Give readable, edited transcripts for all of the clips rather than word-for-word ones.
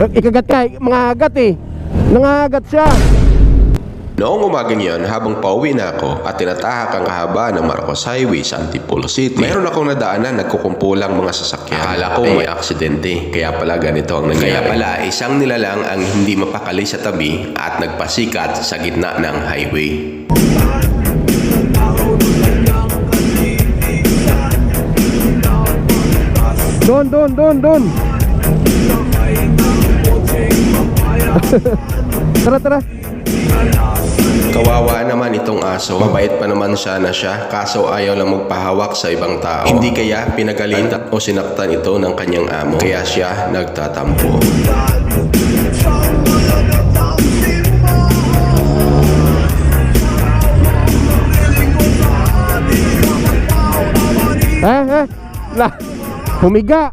Ikagat ka, mga agat eh. Nangagat siya. Noong umagang yon, habang pauwi na ako at tinatahak ang kahaba ng Marcos Highway sa Antipolo City, mayroon akong nadaanan nagkukumpulang mga sasakyan. Akala ko may aksidente, kaya pala ganito ang nangyayari. Kaya pala isang nilalang ang hindi mapakali sa tabi at nagpasikat sa gitna ng highway. Doon. Tara. Kawawa naman itong aso. Mabait pa naman sana siya, kaso ayaw lang magpahawak sa ibang tao. Hindi kaya pinagalitan o sinaktan ito ng kanyang amo, kaya siya nagtatampo. Lah, humiga.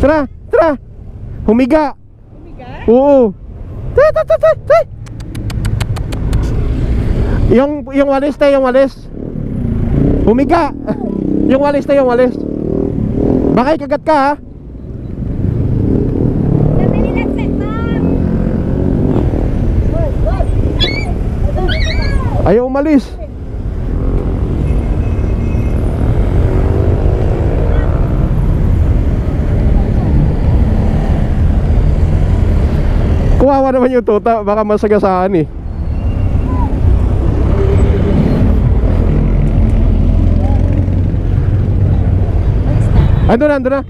Tara. Humiga. Oo. Tay. Yung walis. Humiga. Yung walis. Baka ikagat ka ha. Ayaw umalis. Kuwawa naman yung tuta, baka masagasaan eh. Ando na.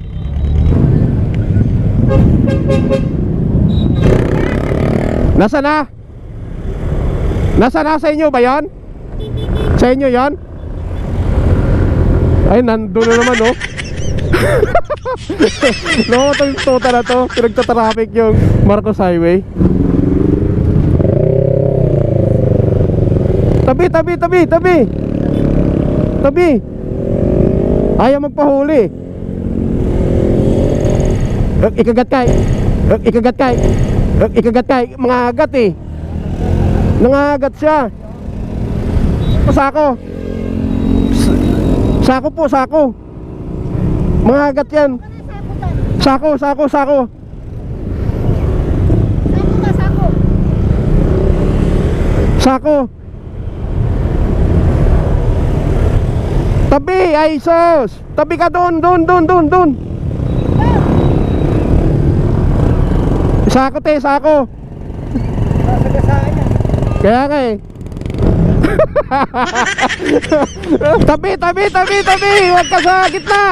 Nasa na? Sa inyo ba yan? Sa inyo yan? Ay, nandun na naman oh. No, itong tuta na to, pinagtatraffic yung Marcos Highway. Tabi. Ayaw magpahuli. Ikagat ka, mga agat eh. Nangagat siya. Sako. Mga agat yan. Sako. Tabi, ay sus. Tabi ka doon. Sako. Kaya nga eh. Tabi. Huwag ka sa gitna.